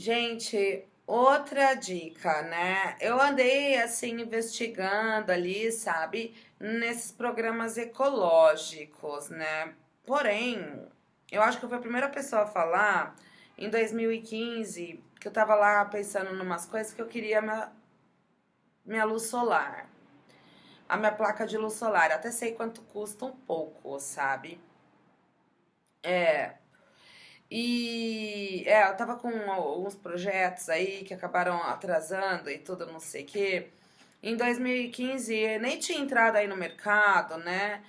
Gente, outra dica, né? Eu andei assim investigando ali, sabe, nesses programas ecológicos, né? Porém, eu acho que eu fui a primeira pessoa a falar em 2015 que eu tava lá pensando em umas coisas que eu queria minha luz solar, a minha placa de luz solar. Eu até sei quanto custa um pouco, sabe? É, eu tava com alguns projetos aí que acabaram atrasando e tudo, não sei o quê. Em 2015, nem tinha entrado aí no mercado, né?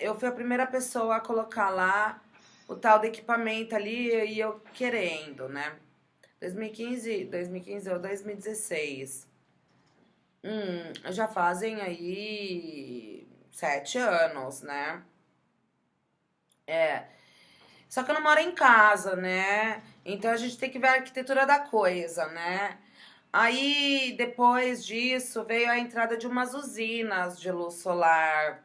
Eu fui a primeira pessoa a colocar lá o tal do equipamento ali e eu querendo, né? 2015 ou 2016. Já fazem aí 7 anos, né? É, Só que eu não moro em casa, né? Então a gente tem que ver a arquitetura da coisa, né? Aí depois disso veio a entrada de umas usinas de luz solar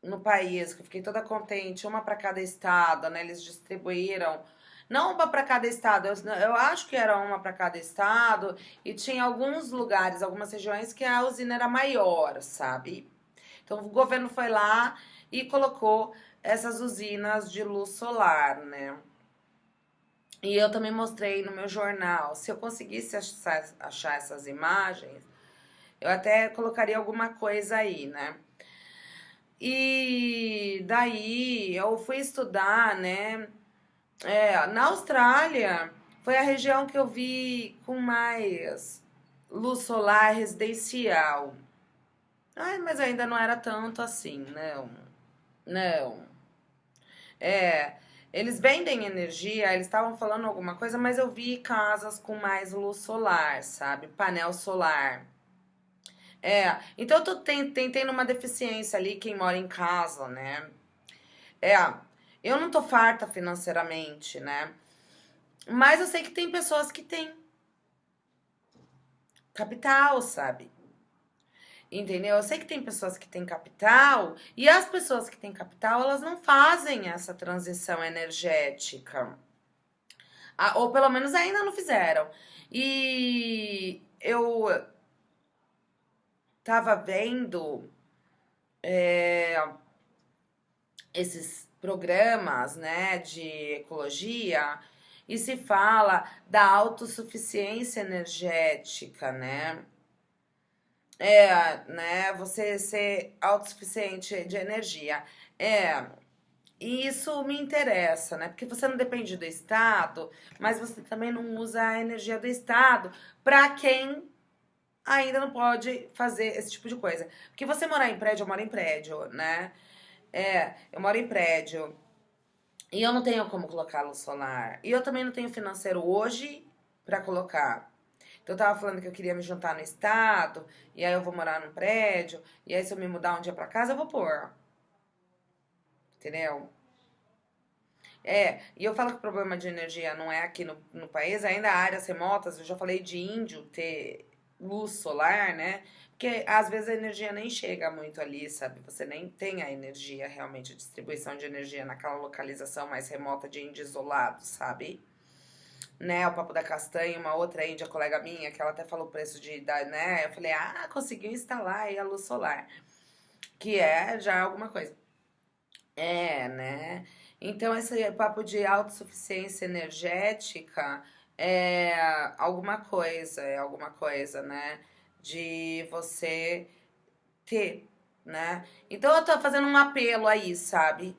no país, que eu fiquei toda contente, uma para cada estado, né? Eles distribuíram, não uma para cada estado, eu acho que era uma para cada estado, e tinha alguns lugares, algumas regiões que a usina era maior, sabe? Então o governo foi lá e colocou essas usinas de luz solar, né? E eu também mostrei no meu jornal. Se eu conseguisse achar essas imagens, eu até colocaria alguma coisa aí, né? E daí eu fui estudar, né? Na Austrália foi a região que eu vi com mais luz solar residencial. Ai, mas ainda não era tanto assim, não. Não. É, eles vendem energia, eles estavam falando alguma coisa, mas eu vi casas com mais luz solar, sabe? Painel solar. Então eu tô tendo uma deficiência ali, quem mora em casa, né? É, eu não tô farta financeiramente, né? Mas eu sei que tem pessoas que têm capital, sabe? Entendeu? Eu sei que tem pessoas que têm capital e as pessoas que têm capital, elas não fazem essa transição energética. Ou pelo menos ainda não fizeram. E eu tava vendo esses programas, né, de ecologia e se fala da autossuficiência energética, né? Né, você ser autossuficiente de energia. É, e isso me interessa, né? Porque você não depende do Estado, mas você também não usa a energia do Estado para quem ainda não pode fazer esse tipo de coisa. Porque você morar em prédio, eu moro em prédio, né? Eu moro em prédio e eu não tenho como colocar luz solar. E eu também não tenho financeiro hoje para colocar. Então eu tava falando que eu queria me juntar no estado, e aí eu vou morar num prédio, e aí se eu me mudar um dia pra casa, eu vou pôr. Entendeu? E eu falo que o problema de energia não é aqui no país, ainda há áreas remotas, eu já falei de índio ter luz solar, né? Porque às vezes a energia nem chega muito ali, sabe? Você nem tem a energia, realmente, a distribuição de energia naquela localização mais remota de índio isolado, sabe? Né, o Papo da Castanha, uma outra índia colega minha, que ela até falou o preço né? Eu falei, conseguiu instalar aí a luz solar, que é já alguma coisa. Né? Então, esse papo de autossuficiência energética é alguma coisa, né? De você ter, né? Então, eu tô fazendo um apelo aí, sabe?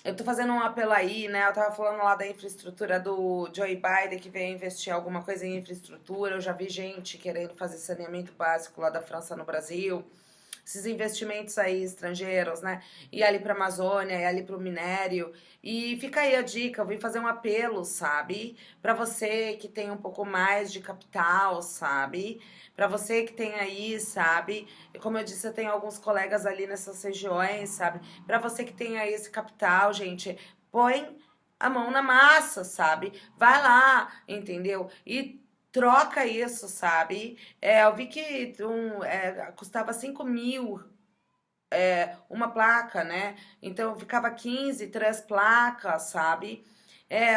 Eu tô fazendo um apelo aí, né? Eu tava falando lá da infraestrutura do Joe Biden, que veio investir alguma coisa em infraestrutura. Eu já vi gente querendo fazer saneamento básico lá da França no Brasil, esses investimentos aí estrangeiros, né? Ir ali pra Amazônia, ir ali pro minério. E fica aí a dica, eu vim fazer um apelo, sabe? Pra você que tem um pouco mais de capital, sabe? Pra você que tem aí, sabe? E como eu disse, eu tenho alguns colegas ali nessas regiões, sabe? Pra você que tem aí esse capital, gente, põe a mão na massa, sabe? Vai lá, entendeu? E troca isso, sabe? Eu vi que custava 5.000 uma placa, né? Então ficava 15, 3 placas, sabe?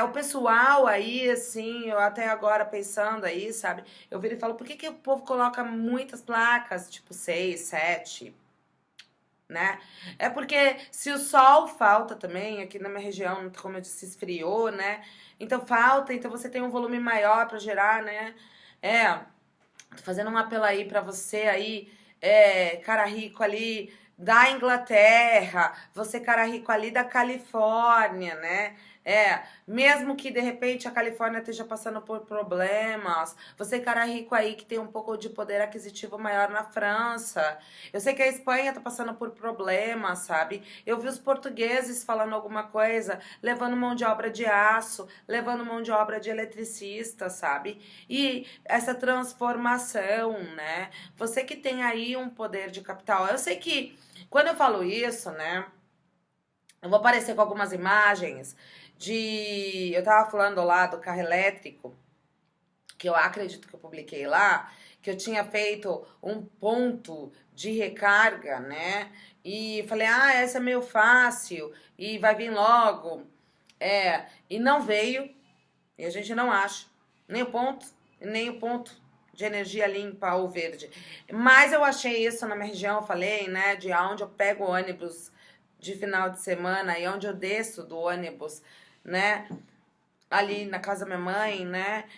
O pessoal aí, assim, eu até agora pensando aí, sabe? Eu viro e falo, por que que o povo coloca muitas placas, tipo 6, 7, né? É porque se o sol falta também, aqui na minha região, como eu disse, esfriou, né? Então falta, então você tem um volume maior para gerar, né? É, tô fazendo um apelo aí pra você aí, cara rico ali da Inglaterra, você cara rico ali da Califórnia, né? Mesmo que de repente a Califórnia esteja passando por problemas, você cara rico aí que tem um pouco de poder aquisitivo maior na França. Eu sei que a Espanha tá passando por problemas, sabe? Eu vi os portugueses falando alguma coisa, levando mão de obra de aço, levando mão de obra de eletricista, sabe? E essa transformação, né? Você que tem aí um poder de capital. Eu sei que quando eu falo isso, né? Eu vou aparecer com algumas imagens de. Eu tava falando lá do carro elétrico, que eu acredito que eu publiquei lá, que eu tinha feito um ponto de recarga, né? E falei, essa é meio fácil e vai vir logo. E não veio, e a gente não acha nem o ponto, nem o ponto de energia limpa ou verde. Mas eu achei isso na minha região, eu falei, né, de onde eu pego o ônibus de final de semana e onde eu desço do ônibus, né, ali na casa da minha mãe, né,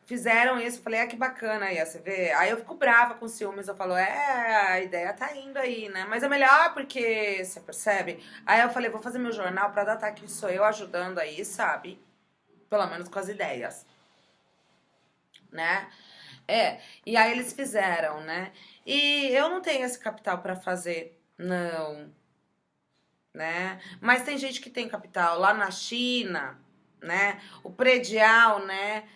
fizeram isso, eu falei, que bacana aí, você vê, aí eu fico brava com ciúmes, eu falo, a ideia tá indo aí, né, mas é melhor porque, você percebe, aí eu falei, vou fazer meu jornal pra datar que sou eu ajudando aí, sabe, pelo menos com as ideias, né, e aí eles fizeram, né, e eu não tenho esse capital pra fazer, não, né? Mas tem gente que tem capital lá na China, né? O predial, né?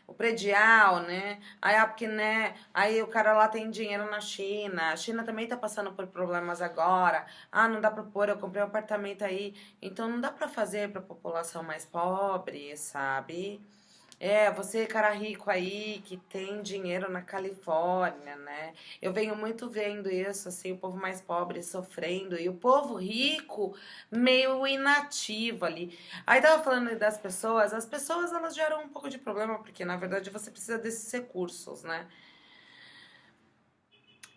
O predial, né? Aí, porque, né? Aí o cara lá tem dinheiro na China. A China também tá passando por problemas agora. Não dá pra pôr, eu comprei um apartamento aí. Então não dá pra fazer pra população mais pobre, sabe? Você, cara rico aí, que tem dinheiro na Califórnia, né? Eu venho muito vendo isso, assim, o povo mais pobre sofrendo e o povo rico meio inativo ali. Aí tava falando das pessoas, as pessoas elas geram um pouco de problema, porque na verdade você precisa desses recursos, né?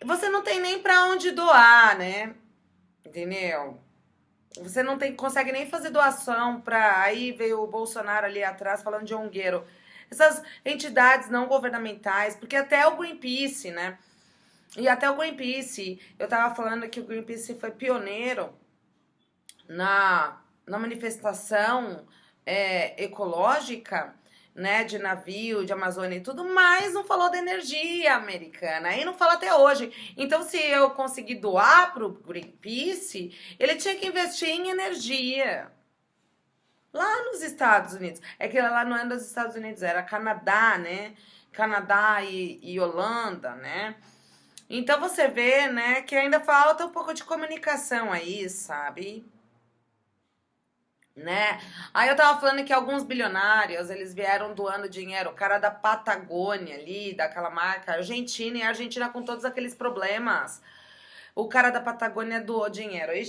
Você não tem nem pra onde doar, né? Entendeu? Você não tem, consegue nem fazer doação pra. Aí veio o Bolsonaro ali atrás falando de ongueiro. Essas entidades não governamentais, porque até o Greenpeace, né? E até o Greenpeace, eu tava falando que o Greenpeace foi pioneiro na manifestação ecológica, né, de navio, de Amazônia e tudo, mas não falou da energia americana, e não fala até hoje. Então, se eu conseguir doar pro Greenpeace, ele tinha que investir em energia. Lá nos Estados Unidos. É que lá não é dos Estados Unidos, era Canadá, né? Canadá e Holanda, né? Então você vê, né, que ainda falta um pouco de comunicação aí, sabe? Né? Aí eu tava falando que alguns bilionários, eles vieram doando dinheiro, o cara da Patagônia ali, daquela marca argentina, e a Argentina com todos aqueles problemas. O cara da Patagônia doou dinheiro. Aí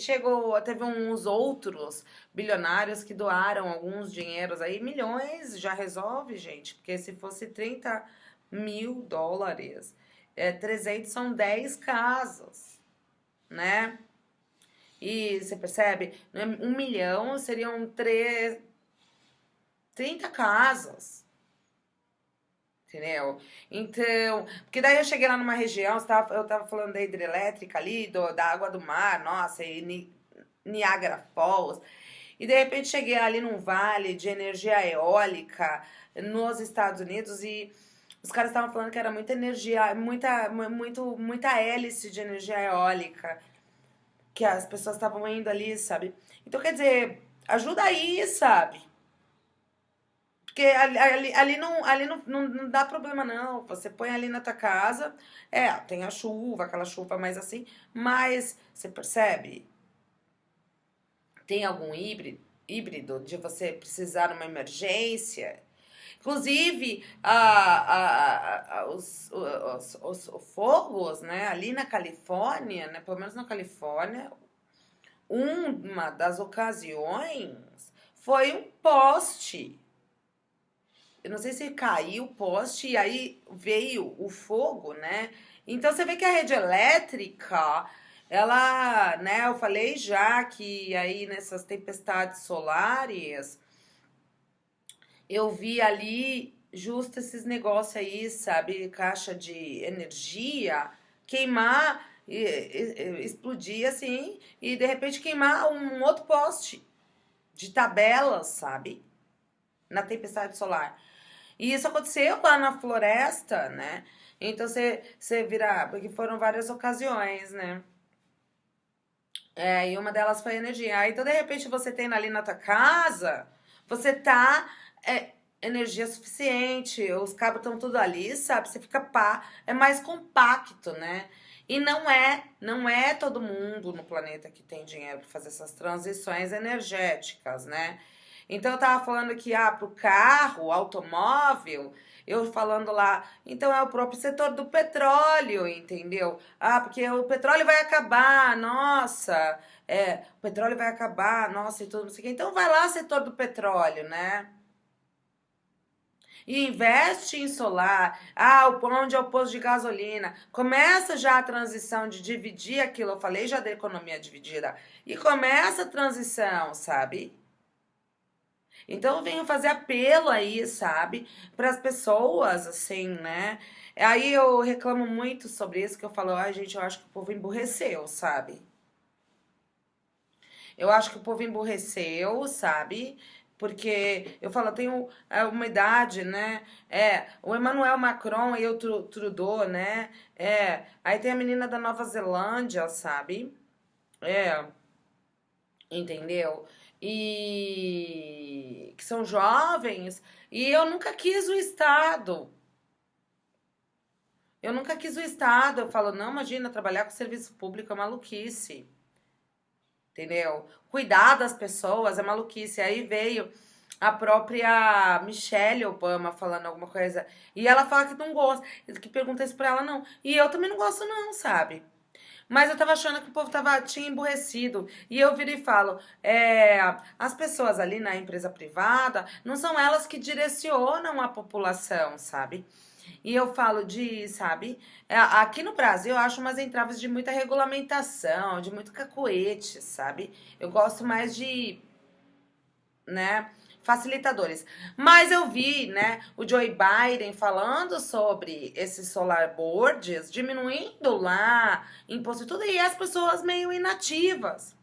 teve uns outros bilionários que doaram alguns dinheiros aí, milhões já resolve, gente, porque se fosse 30 mil dólares, 300 são 10 casas, né? E você percebe? 1 milhão seriam 30 casas. Entendeu? Então, porque daí eu cheguei lá numa região, eu tava falando da hidrelétrica ali, da água do mar, nossa, e Niagara Falls. E de repente cheguei ali num vale de energia eólica nos Estados Unidos e os caras estavam falando que era muita energia, muita hélice de energia eólica que as pessoas estavam indo ali, sabe? Então, quer dizer, ajuda aí, sabe? Porque ali não dá problema, não. Você põe ali na tua casa, tem a chuva, aquela chuva mais assim, mas você percebe? Tem algum híbrido de você precisar numa emergência? Inclusive, os fogos, né, ali na Califórnia, né, pelo menos na Califórnia, uma das ocasiões foi um poste. Eu não sei se caiu o poste e aí veio o fogo, né? Então você vê que a rede elétrica, ela, né, eu falei já que aí nessas tempestades solares, eu vi ali justo esses negócios aí, sabe, caixa de energia, queimar, explodir assim, e de repente queimar um outro poste de tabelas, sabe? Na tempestade solar. E isso aconteceu lá na floresta, né? Então você vira. Porque foram várias ocasiões, né? E uma delas foi a energia. Aí, então, de repente, você tem ali na tua casa, você tá. Energia suficiente, os cabos estão tudo ali, sabe? Você fica pá, é mais compacto, né? E não é todo mundo no planeta que tem dinheiro para fazer essas transições energéticas, né? Então eu tava falando que pro carro, automóvel, eu falando lá, então é o próprio setor do petróleo, entendeu? Porque o petróleo vai acabar, nossa, o petróleo vai acabar, nossa, e tudo, não sei o quê. Então vai lá, setor do petróleo, né? E investe em solar. Onde é o posto de gasolina? Começa já a transição de dividir aquilo. Eu falei já da economia dividida. E começa a transição, sabe? Então eu venho fazer apelo aí, sabe? Para as pessoas, assim, né? Aí eu reclamo muito sobre isso, que eu falo, gente, eu acho que o povo emburreceu, sabe? Eu acho que o povo emburreceu, sabe? Porque eu falo, eu tenho uma idade, né? O Emmanuel Macron e o Trudeau, né? Aí tem a menina da Nova Zelândia, sabe? É, entendeu? E que são jovens. E eu nunca quis o Estado. Eu nunca quis o Estado. Eu falo, não, imagina, trabalhar com serviço público é maluquice. Entendeu? Cuidar das pessoas é maluquice. Aí veio a própria Michelle Obama falando alguma coisa. E ela fala que não gosta. Que pergunta isso pra ela, não. E eu também não gosto, não, sabe? Mas eu tava achando que o povo tinha emburrecido. E eu viro e falo: as pessoas ali na empresa privada não são elas que direcionam a população, sabe? E eu falo sabe? Aqui no Brasil eu acho umas entraves de muita regulamentação, de muito cacuete, sabe? Eu gosto mais de, né, facilitadores. Mas eu vi, né, o Joe Biden falando sobre esses solar boards, diminuindo lá imposto e tudo, e as pessoas meio inativas.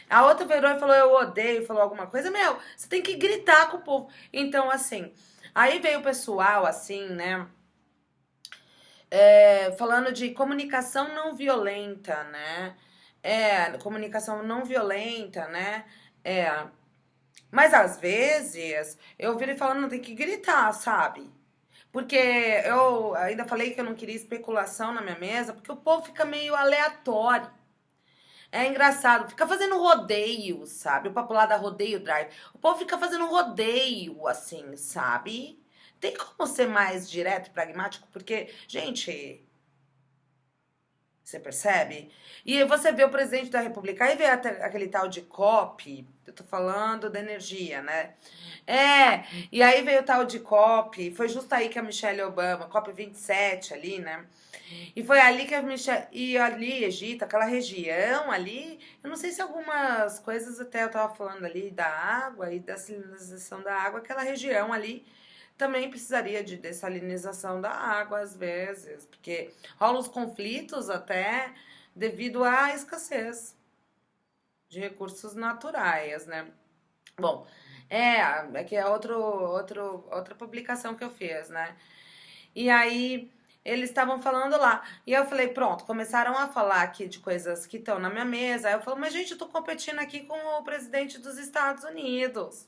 A outra virou e falou, eu odeio, falou alguma coisa. Meu, você tem que gritar com o povo. Então, assim, aí veio o pessoal, assim, né, falando de comunicação não violenta, né? Comunicação não violenta, né? Mas às vezes eu viro falando, não tem que gritar, sabe? Porque eu ainda falei que eu não queria especulação na minha mesa, porque o povo fica meio aleatório. É engraçado, fica fazendo rodeio, sabe? O papo lá da rodeio drive. O povo fica fazendo rodeio, assim, sabe? Tem como ser mais direto e pragmático? Porque, gente, você percebe? E você vê o presidente da República, aí vê aquele tal de COP, eu tô falando da energia, né? E aí veio o tal de COP, foi justo aí que a Michelle Obama, COP 27 ali, né? E foi ali que a Michelle, e ali, Egito, aquela região ali, eu não sei se algumas coisas até eu tava falando ali da água e da salinização da água, aquela região ali também precisaria de dessalinização da água às vezes, porque rolam os conflitos até devido à escassez de recursos naturais, né? Bom, que é outra publicação que eu fiz, né? E aí eles estavam falando lá. E eu falei, pronto, começaram a falar aqui de coisas que estão na minha mesa. Aí eu falo, mas gente, eu tô competindo aqui com o presidente dos Estados Unidos.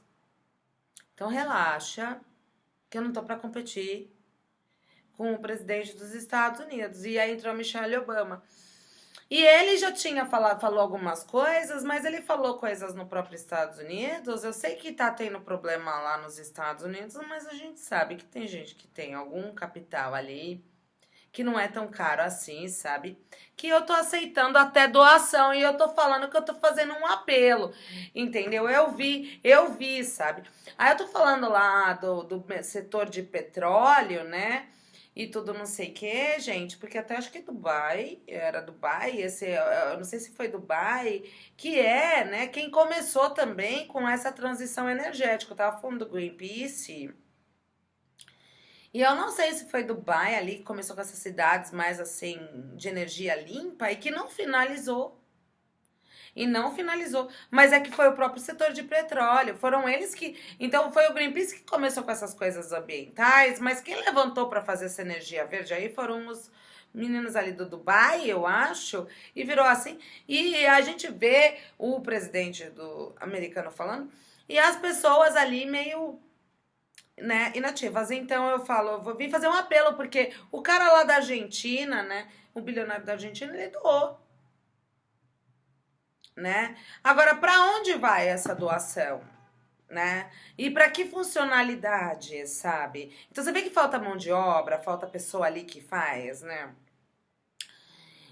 Então relaxa, que eu não tô para competir com o presidente dos Estados Unidos. E aí entrou a Michelle Obama. E ele já tinha falou algumas coisas, mas ele falou coisas no próprio Estados Unidos. Eu sei que tá tendo problema lá nos Estados Unidos, mas a gente sabe que tem gente que tem algum capital ali, que não é tão caro assim, sabe? Que eu tô aceitando até doação e eu tô falando que eu tô fazendo um apelo, entendeu? Eu vi, sabe? Aí eu tô falando lá do setor de petróleo, né? E tudo não sei o que, gente, porque até acho que Dubai, era Dubai, eu não sei se foi Dubai, que é, né, quem começou também com essa transição energética. Eu tava falando do Greenpeace, e eu não sei se foi Dubai ali que começou com essas cidades mais assim, de energia limpa, e que não finalizou. E não finalizou. Mas é que foi o próprio setor de petróleo. Foram eles que. Então foi o Greenpeace que começou com essas coisas ambientais, mas quem levantou para fazer essa energia verde aí foram os meninos ali do Dubai, eu acho, e virou assim. E a gente vê o presidente do americano falando, e as pessoas ali meio, né, inativas. Então eu falo, eu vou vir fazer um apelo, porque o cara lá da Argentina, né, o bilionário da Argentina, ele doou, né? Agora, para onde vai essa doação, né? E para que funcionalidade, sabe? Então você vê que falta mão de obra, falta pessoa ali que faz, né?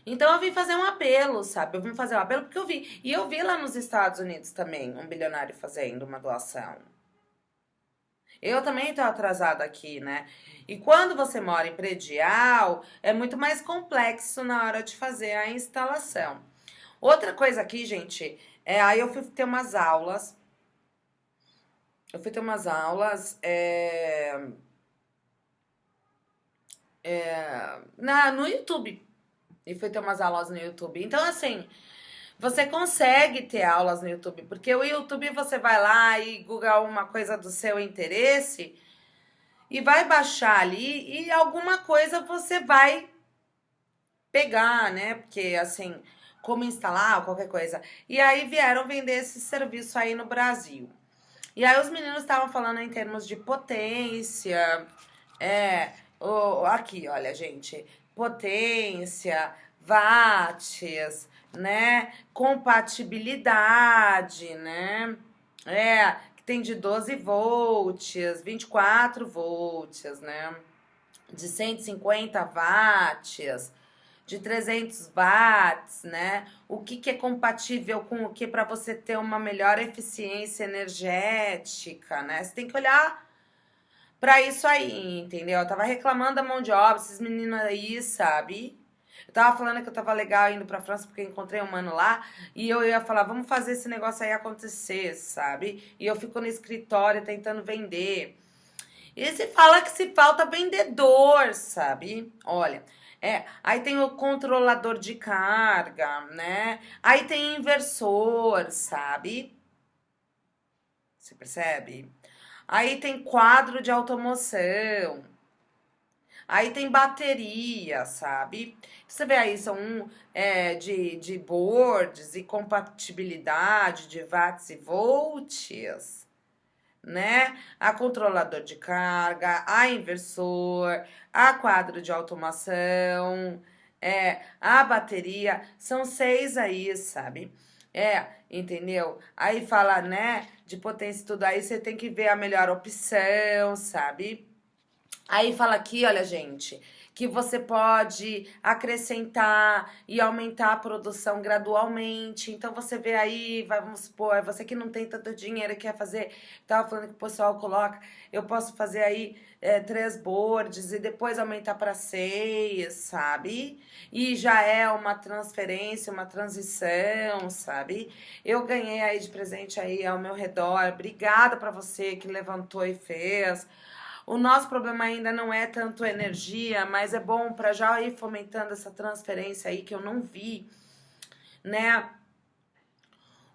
Então eu vim fazer um apelo, sabe? Eu vim fazer um apelo porque eu vi. E eu vi lá nos Estados Unidos também um bilionário fazendo uma doação. Eu também tô atrasada aqui, né? E quando você mora em predial, é muito mais complexo na hora de fazer a instalação. Outra coisa aqui, gente, aí eu fui ter umas aulas. Eu fui ter umas aulas no YouTube. E fui ter umas aulas no YouTube. Então, assim, você consegue ter aulas no YouTube, porque o YouTube você vai lá e google uma coisa do seu interesse e vai baixar ali e alguma coisa você vai pegar, né? Porque, assim, como instalar, qualquer coisa. E aí vieram vender esse serviço aí no Brasil. E aí os meninos estavam falando em termos de potência, aqui, olha, gente, potência, watts, né, compatibilidade, né, que tem de 12 volts, 24 volts, né, de 150 watts, de 300 watts, né? O que é compatível com o que para você ter uma melhor eficiência energética, né? Você tem que olhar para isso aí, entendeu? Eu tava reclamando da mão de obra, esses meninos aí, sabe? Eu tava falando que eu tava legal indo pra França porque eu encontrei um mano lá e eu ia falar, vamos fazer esse negócio aí acontecer, sabe? E eu fico no escritório tentando vender. E se fala que se falta vendedor, sabe? Olha, aí tem o controlador de carga, né? Aí tem inversor, sabe? Você percebe? Aí tem quadro de automoção. Aí tem bateria, sabe? Você vê aí, são de boards e compatibilidade de watts e volts, né? A controlador de carga, a inversor, a quadro de automação, a bateria, são 6 aí, sabe? Entendeu? Aí fala, né, de potência e tudo, aí você tem que ver a melhor opção, sabe? Aí fala aqui, olha, gente, que você pode acrescentar e aumentar a produção gradualmente. Então você vê aí, vamos supor, você que não tem tanto dinheiro e quer fazer, tava falando que o pessoal coloca, eu posso fazer aí 3 boards e depois aumentar para 6, sabe? E já é uma transferência, uma transição, sabe? Eu ganhei aí de presente aí ao meu redor. Obrigada para você que levantou e fez. O nosso problema ainda não é tanto energia, mas é bom para já ir fomentando essa transferência aí que eu não vi, né?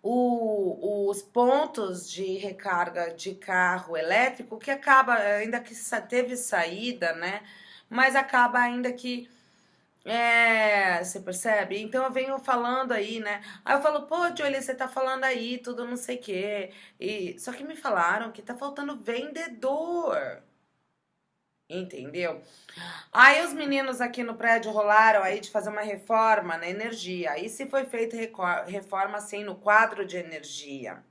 Os pontos de recarga de carro elétrico, que acaba, ainda que teve saída, né? Mas acaba ainda que. Você percebe? Então eu venho falando aí, né? Aí eu falo, pô, Jolie, você tá falando aí, tudo não sei o quê. Só que me falaram que tá faltando vendedor. Entendeu? Aí os meninos aqui no prédio rolaram aí de fazer uma reforma na energia. Aí se foi feita reforma assim no quadro de energia.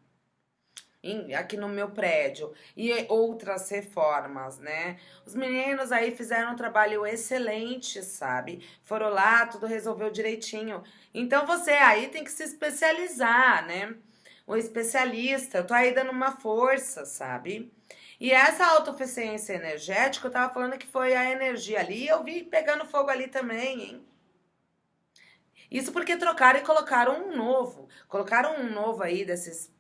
aqui no meu prédio e outras reformas, né? Os meninos aí fizeram um trabalho excelente, sabe? Foram lá, tudo resolveu direitinho. Então você aí tem que se especializar, né? O especialista, eu tô aí dando uma força, sabe? E essa autoeficiência energética, eu tava falando que foi a energia ali, eu vi pegando fogo ali também, hein? Isso porque trocaram e colocaram um novo. Colocaram um novo aí desses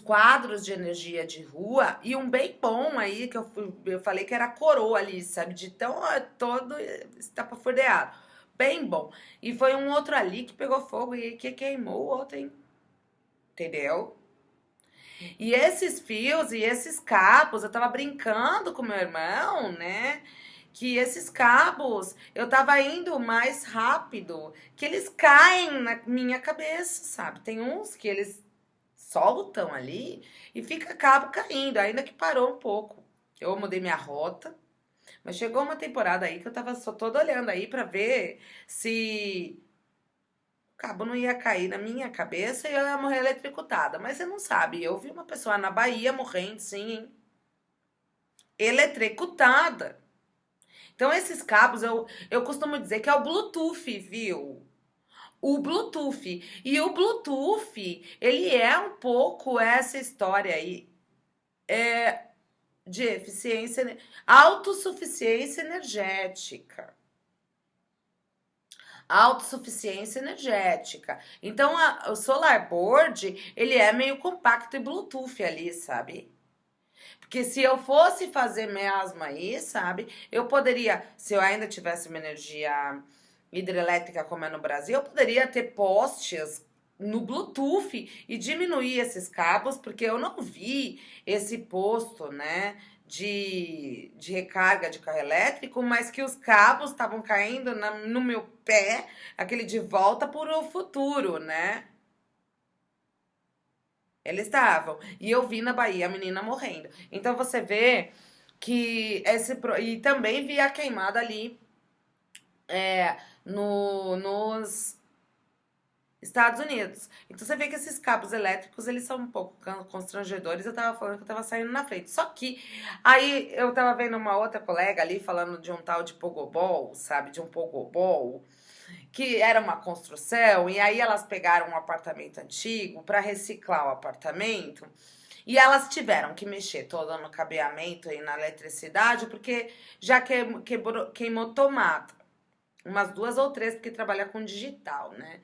quadros de energia de rua e um bem bom aí, que eu falei que era coroa ali, sabe? De tão todo estapafurdeado. Bem bom. E foi um outro ali que pegou fogo e que queimou o outro, hein? Entendeu? E esses fios e esses cabos, eu tava brincando com meu irmão, né? Que esses cabos, eu tava indo mais rápido, que eles caem na minha cabeça, sabe? Tem uns que eles soltam ali e fica cabo caindo, ainda que parou um pouco. Eu mudei minha rota, mas chegou uma temporada aí que eu tava só toda olhando aí pra ver se o cabo não ia cair na minha cabeça e eu ia morrer eletrocutada. Mas você não sabe, eu vi uma pessoa na Bahia morrendo, sim, hein? Eletrocutada. Então esses cabos, eu costumo dizer que é o Bluetooth, viu? O Bluetooth. E o Bluetooth, ele é um pouco essa história aí de eficiência, autossuficiência energética. Autossuficiência energética. Então, o Solar Board, ele é meio compacto e Bluetooth ali, sabe? Porque se eu fosse fazer mesmo aí, sabe? Eu poderia, se eu ainda tivesse uma energia hidrelétrica como é no Brasil, eu poderia ter postes no Bluetooth e diminuir esses cabos, porque eu não vi esse posto, né, de recarga de carro elétrico, mas que os cabos estavam caindo no meu pé, aquele de volta para o futuro, né? Eles estavam. E eu vi na Bahia a menina morrendo. Então você vê que e também vi a queimada ali nos Estados Unidos. Então você vê que esses cabos elétricos, eles são um pouco constrangedores. Eu tava falando que eu tava saindo na frente. Só que aí eu tava vendo uma outra colega ali falando de um tal de pogobol, sabe? De um pogobol, que era uma construção, e aí elas pegaram um apartamento antigo para reciclar o apartamento. E elas tiveram que mexer todo no cabeamento e na eletricidade, porque já queimou tomada. Umas 2 ou 3, porque trabalha com digital, né?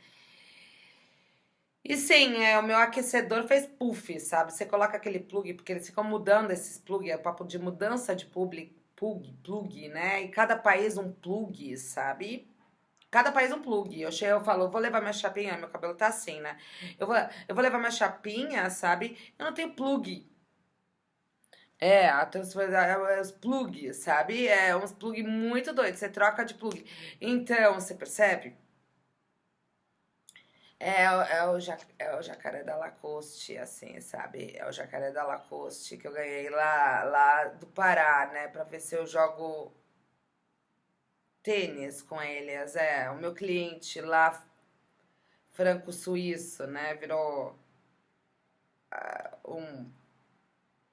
E sim, o meu aquecedor fez puff, sabe? Você coloca aquele plug, porque eles ficam mudando esses plug, é papo de mudança de plug, né? E cada país um plug, sabe? Cada país um plug. Eu falo, vou levar minha chapinha, meu cabelo tá assim, né? Eu vou levar minha chapinha, sabe? Eu não tenho plug. Os plugs, sabe? É uns plug muito doidos. Você troca de plug. Então, você percebe? É o jacaré da Lacoste, assim, sabe? É o jacaré da Lacoste que eu ganhei lá do Pará, né? Pra ver se eu jogo tênis com eles. O meu cliente lá, franco-suíço, né? Virou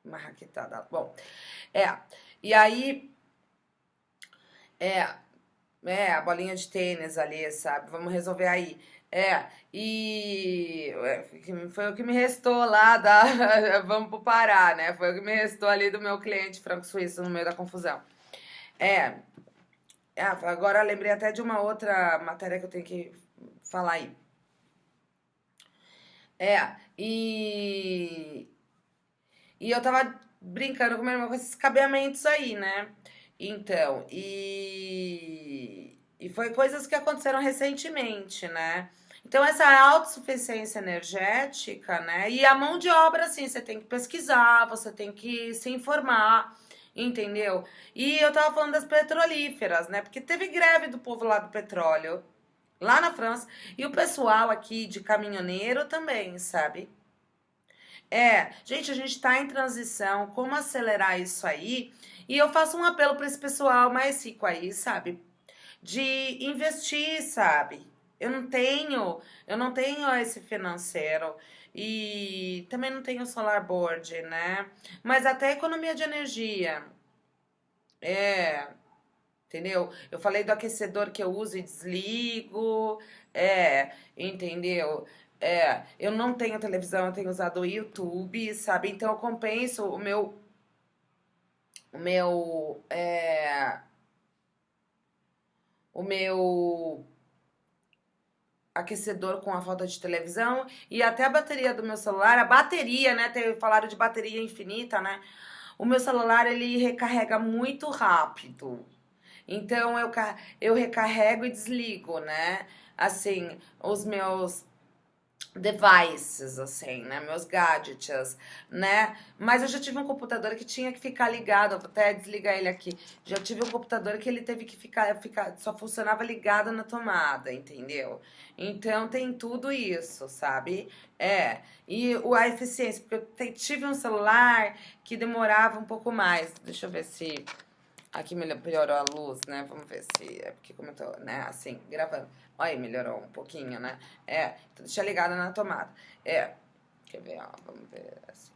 uma raquetada. Bom, e aí, é, a bolinha de tênis ali, sabe? Vamos resolver aí. Foi o que me restou lá vamos pro Pará, né? Foi o que me restou ali do meu cliente franco-suíço no meio da confusão. É, agora eu lembrei até de uma outra matéria que eu tenho que falar aí. E eu tava brincando com meu irmão com esses cabeamentos aí, né? Então, e foi coisas que aconteceram recentemente, né? Então, essa autossuficiência energética, né? E a mão de obra, assim, você tem que pesquisar, você tem que se informar, entendeu? E eu tava falando das petrolíferas, né? Porque teve greve do povo lá do petróleo, lá na França, e o pessoal aqui de caminhoneiro também, sabe? Gente, a gente tá em transição, como acelerar isso aí? E eu faço um apelo para esse pessoal mais rico aí, sabe? De investir, sabe? Eu não tenho esse financeiro. e também não tenho solar board, né? Mas até economia de energia. É, entendeu? Eu falei do aquecedor que eu uso e desligo. Entendeu? Eu não tenho televisão, eu tenho usado o YouTube, sabe? Então eu compenso o meu, é, o meu aquecedor com a falta de televisão e até a bateria do meu celular, a bateria, né? Falaram de bateria infinita, né? O meu celular ele recarrega muito rápido. Então eu recarrego e desligo, né? Assim, os meus devices, assim, né? Meus gadgets, né? Mas eu já tive um computador que tinha que ficar ligado, vou até desligar ele aqui. Já tive um computador que ele teve que ficar só funcionava ligado na tomada, entendeu? Então tem tudo isso, sabe? E a eficiência, porque tive um celular que demorava um pouco mais. Deixa eu ver se aqui melhorou a luz, né? Vamos ver se é porque como eu tô, né, assim, gravando. Olha aí, melhorou um pouquinho, né? Então deixa ligada na tomada. Quer ver, ó, vamos ver assim.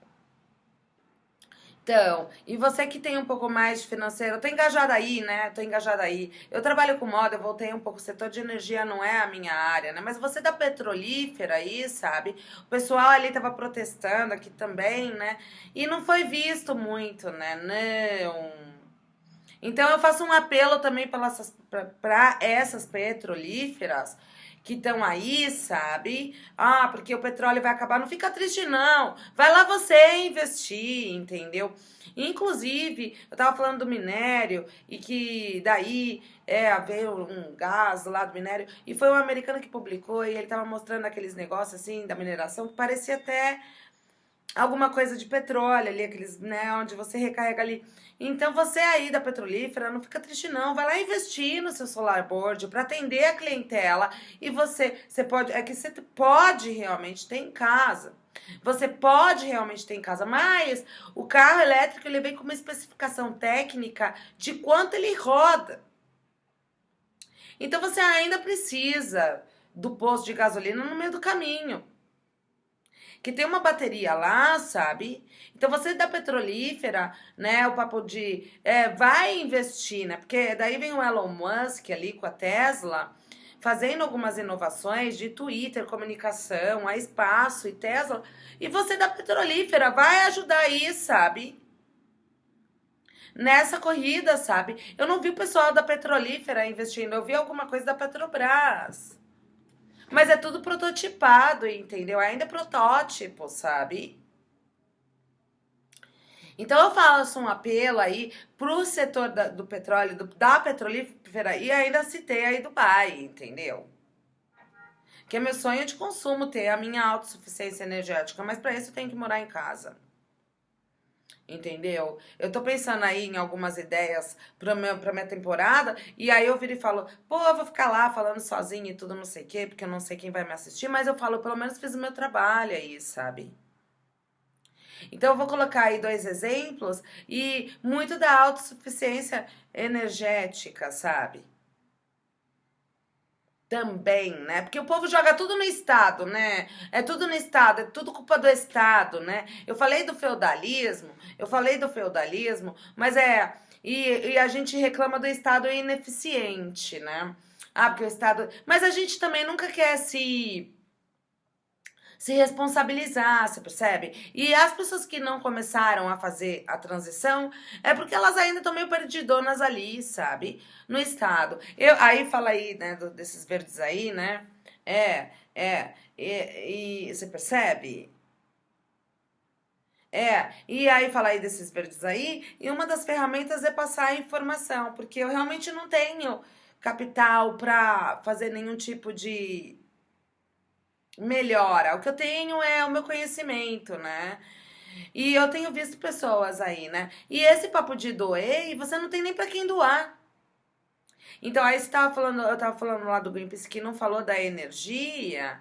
Então, e você que tem um pouco mais de financeiro, eu tô engajada aí, né? Tô engajada aí. Eu trabalho com moda, eu voltei um pouco, o setor de energia não é a minha área, né? Mas você da petrolífera aí, sabe? O pessoal ali tava protestando aqui também, né? E não foi visto muito, né? Não. Então eu faço um apelo também para essas petrolíferas que estão aí, sabe? Ah, porque o petróleo vai acabar. Não fica triste, não. Vai lá você investir, entendeu? Inclusive, eu tava falando do minério e que daí veio um gás lá do minério e foi um americano que publicou e ele tava mostrando aqueles negócios assim da mineração que parecia até alguma coisa de petróleo ali, aqueles, né, onde você recarrega ali. Então você aí da petrolífera, não fica triste não, vai lá investir no seu solar board para atender a clientela e você pode, é que você pode realmente ter em casa. Você pode realmente ter em casa, mas o carro elétrico ele vem com uma especificação técnica de quanto ele roda. Então você ainda precisa do posto de gasolina no meio do caminho que tem uma bateria lá, sabe? Então você da petrolífera, né, o papo de vai investir, né? Porque daí vem o Elon Musk ali com a Tesla, fazendo algumas inovações de Twitter, comunicação, a espaço e Tesla, e você da petrolífera vai ajudar aí, sabe? Nessa corrida, sabe? Eu não vi o pessoal da petrolífera investindo, eu vi alguma coisa da Petrobras. Mas é tudo prototipado, entendeu? Ainda é protótipo, sabe? Então eu faço um apelo aí pro setor do petróleo, da petrolífera, e ainda citei aí Dubai, entendeu? Que é meu sonho de consumo ter a minha autossuficiência energética, mas para isso eu tenho que morar em casa. Entendeu? Eu tô pensando aí em algumas ideias pra minha temporada, e aí eu viro e falo, pô, eu vou ficar lá falando sozinha e tudo, não sei o quê, porque eu não sei quem vai me assistir, mas eu falo, pelo menos fiz o meu trabalho aí, sabe? Então eu vou colocar aí dois exemplos e muito da autossuficiência energética, sabe? Também, né? Porque o povo joga tudo no Estado, né? É tudo no Estado, é tudo culpa do Estado, né? Eu falei do feudalismo, mas e a gente reclama do Estado ineficiente, né? Ah, porque o Estado. Mas a gente também nunca quer se responsabilizar, você percebe? E as pessoas que não começaram a fazer a transição é porque elas ainda estão meio perdidonas ali, sabe? No estado. Aí fala aí, né, desses verdes aí, né? E você percebe? E aí fala aí desses verdes aí, e uma das ferramentas é passar a informação, porque eu realmente não tenho capital para fazer nenhum tipo de melhora. O que eu tenho é o meu conhecimento, né? E eu tenho visto pessoas aí, né? E esse papo de doer, você não tem nem pra quem doar. Então aí eu tava falando lá do Greenpeace que não falou da energia,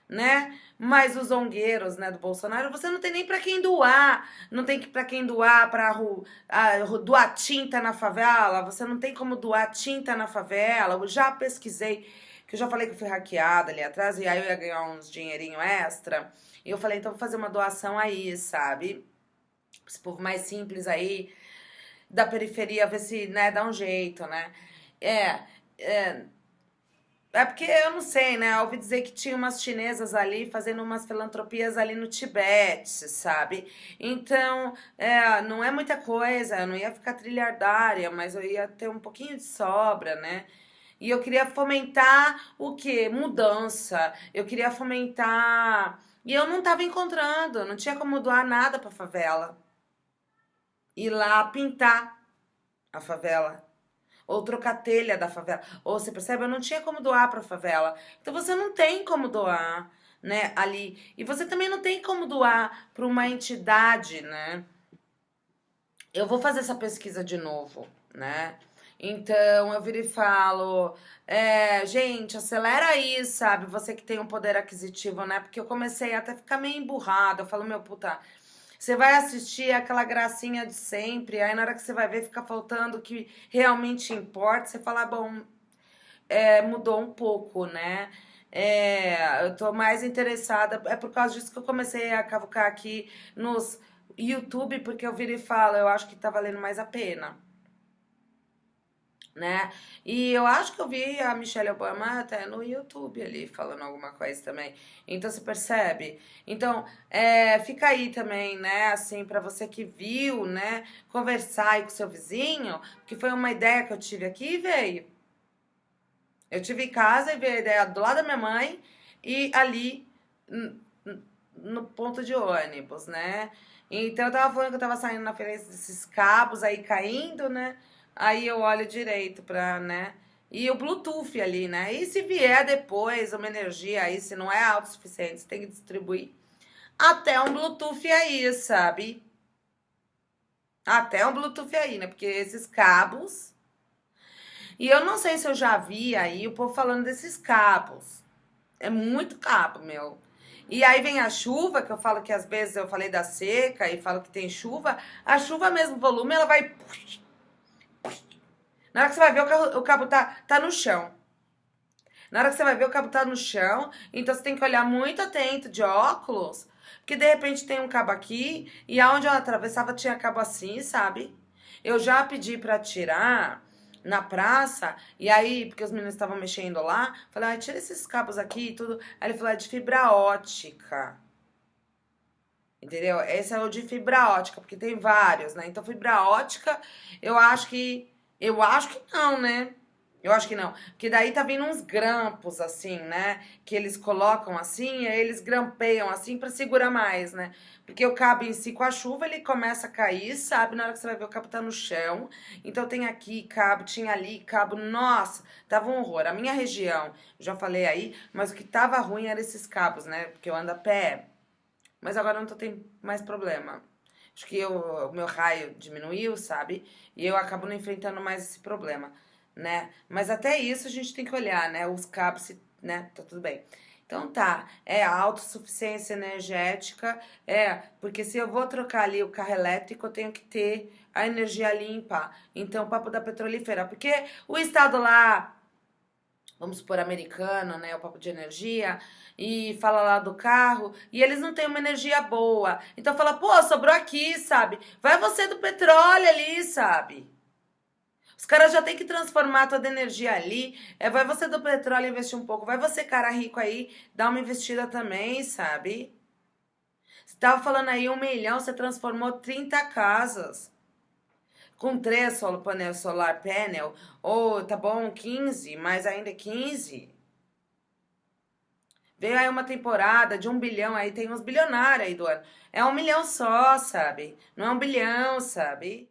né? Mas os zongueiros, né, do Bolsonaro, você não tem nem pra quem doar. Não tem pra quem doar para doar tinta na favela, você não tem como doar tinta na favela. Eu já pesquisei. que eu já falei que eu fui hackeada ali atrás, e aí eu ia ganhar uns dinheirinho extra. E eu falei, então vou fazer uma doação aí, sabe? Esse povo mais simples aí, da periferia, ver se, né, dá um jeito, né? É, é, é porque eu não sei, né? Eu ouvi dizer que tinha umas chinesas ali fazendo umas filantropias ali no Tibete, sabe? Então, não é muita coisa, eu não ia ficar trilhardária, mas eu ia ter um pouquinho de sobra, né? E eu queria fomentar o quê? Mudança. Eu queria fomentar. E eu não tava encontrando, não tinha como doar nada pra favela. Ir lá pintar a favela. Ou trocar telha da favela. Ou você percebe? Eu não tinha como doar pra favela. Então você não tem como doar, né, ali. E você também não tem como doar pra uma entidade, né? Eu vou fazer essa pesquisa de novo, né? Então eu viro e falo, gente, acelera aí, sabe? Você que tem um poder aquisitivo, né? Porque eu comecei até a ficar meio emburrada. Eu falo, meu puta, você vai assistir aquela gracinha de sempre, aí na hora que você vai ver fica faltando o que realmente importa, você fala, bom, mudou um pouco, né? Eu tô mais interessada, é por causa disso que eu comecei a cavucar aqui nos YouTube, porque eu viro e falo, eu acho que tá valendo mais a pena, né? E eu acho que eu vi a Michelle Obama até no YouTube ali, falando alguma coisa também. Então, você percebe? Então, fica aí também, né? Assim, pra você que viu, né? Conversar aí com seu vizinho, que foi uma ideia que eu tive aqui e veio. Eu tive em casa e veio a ideia do lado da minha mãe e ali no ponto de ônibus, né? Então eu tava falando que eu tava saindo na frente desses cabos aí caindo, né? Aí eu olho direito pra, né? E o Bluetooth ali, né? E se vier depois uma energia aí, se não é autossuficiente, você tem que distribuir até um Bluetooth aí, sabe? Até um Bluetooth aí, né? Porque esses cabos. E eu não sei se eu já vi aí o povo falando desses cabos. É muito cabo, meu. E aí vem a chuva, que eu falo que às vezes eu falei da seca e falo que tem chuva. A chuva mesmo, volume, ela vai. Na hora que você vai ver, o cabo tá no chão. Na hora que você vai ver, o cabo tá no chão. Então você tem que olhar muito atento de óculos. Porque de repente tem um cabo aqui. E aonde eu atravessava tinha cabo assim, sabe? Eu já pedi pra tirar na praça, e aí, porque os meninos estavam mexendo lá, falei, tira esses cabos aqui e tudo. Aí ele falou, é de fibra ótica. Entendeu? Esse é o de fibra ótica, porque tem vários, né? Então, fibra ótica, eu acho que. Eu acho que não, né? Eu acho que não. Porque daí tá vindo uns grampos, assim, né? Que eles colocam assim, e aí eles grampeiam assim pra segurar mais, né? Porque o cabo em si, com a chuva, ele começa a cair, sabe? Na hora que você vai ver, o cabo tá no chão. Então tem aqui cabo, tinha ali cabo. Nossa, tava um horror. A minha região, já falei aí, mas o que tava ruim era esses cabos, né? Porque eu ando a pé. Mas agora eu não tô tendo mais problema. Acho que o meu raio diminuiu, sabe? E eu acabo não enfrentando mais esse problema, né? Mas até isso a gente tem que olhar, né? Os cabos, né? Tá tudo bem. Então tá, a autossuficiência energética, porque se eu vou trocar ali o carro elétrico, eu tenho que ter a energia limpa. Então, o papo da petrolífera, porque o estado lá, vamos supor, americano, né, o papo de energia, e fala lá do carro, e eles não têm uma energia boa. Então fala, pô, sobrou aqui, sabe? Vai você do petróleo ali, sabe? Os caras já têm que transformar toda a energia ali. Vai você do petróleo investir um pouco. Vai você, cara rico aí, dar uma investida também, sabe? Você tava falando aí 1 milhão, você transformou 30 casas com 3 solar panel, ou tá bom, 15, mas ainda é 15. Veio aí uma temporada de 1 bilhão, aí tem uns bilionários aí do ano. É 1 milhão só, sabe? Não é 1 bilhão, sabe?